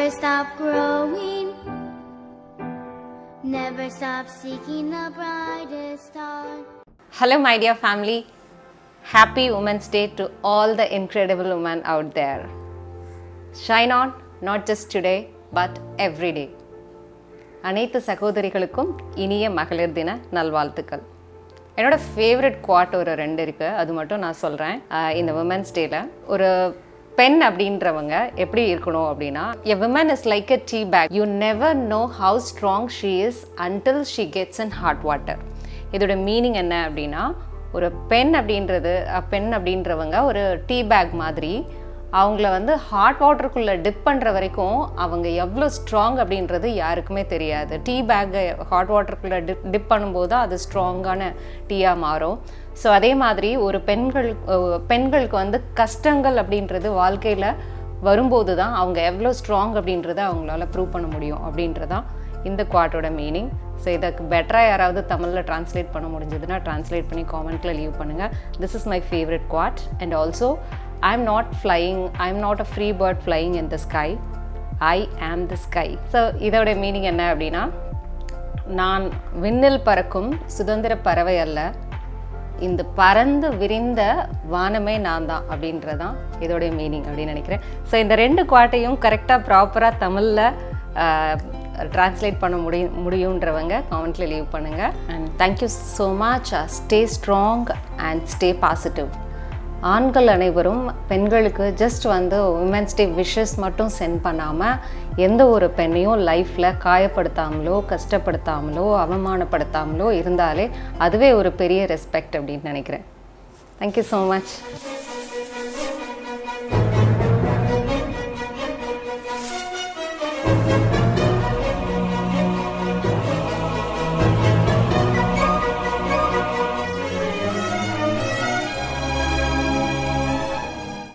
Never stop growing. Never stop seeking the brightest star. Hello my dear family. Happy Women's Day to all the incredible women out there. Shine on, not just today, but every day. அனைத்து சகோதரிகளுக்கும் இனிய மகளிர் தின நல்வாழ்த்துக்கள். என்னோட favourite quad ஒரு 2 இருக்குது, அது மட்டும் நான் சொல்கிறேன். இந்த விமென்ஸ் டேயில் ஒரு பெண் அப்படின்றவங்க எப்படி இருக்கணும் அப்படின்னா, a woman is like a tea bag. You never know how strong she is until she gets in hot water. இதோட மீனிங் என்ன அப்படின்னா, ஒரு பெண் அப்படின்றவங்க ஒரு டீ பேக் மாதிரி. அவங்கள ஹாட் வாட்டருக்குள்ளே டிப் பண்ணுற வரைக்கும் அவங்க எவ்வளோ ஸ்ட்ராங் அப்படின்றது யாருக்குமே தெரியாது. டீ பேக்கை ஹாட் வாட்டருக்குள்ளே டிப் பண்ணும்போது அது ஸ்ட்ராங்கான டீயாக மாறும். ஸோ அதே மாதிரி ஒரு பெண்களுக்கு கஷ்டங்கள் அப்படின்றது வாழ்க்கையில் வரும்போது தான் அவங்க எவ்வளோ ஸ்ட்ராங் அப்படின்றத அவங்களால ப்ரூவ் பண்ண முடியும் அப்படின்றதான் இந்த குவாட்டோட மீனிங். ஸோ இதுக்கு பெட்டராக யாராவது தமிழில் ட்ரான்ஸ்லேட் பண்ண முடிஞ்சதுன்னா ட்ரான்ஸ்லேட் பண்ணி காமெண்ட்டில் லீவ் பண்ணுங்கள். This is my favourite quad. And also I'm not a free bird flying in the sky. I am the sky. So இதோட மீனிங் என்ன அப்படின்னா, நான் விண்ணில் பறக்கும் சுதந்திர பறவை அல்ல, இந்த பறந்து விரிந்த வானமே நான் தான் அப்படின்றதான் இதோடைய மீனிங் அப்படின்னு நினைக்கிறேன். ஸோ இந்த 2 குவாட்டையும் கரெக்டாக ப்ராப்பராக தமிழில் ட்ரான்ஸ்லேட் பண்ண முடியுன்றவங்க காமெண்ட்டில் லீவ் பண்ணுங்கள். And thank you so much. Stay strong and stay positive. ஆண்கள் அனைவரும் பெண்களுக்கு ஜஸ்ட் விமென்ஸ் டே விஷஸ் மட்டும் சென்ட் பண்ணாமல் எந்த ஒரு பெண்ணையும் லைஃப்பில் காயப்படுத்தாமலோ கஷ்டப்படுத்தாமலோ அவமானப்படுத்தாமலோ இருந்தாலே அதுவே ஒரு பெரிய ரெஸ்பெக்ட் அப்படின்னு நினைக்கிறேன். Thank you so much.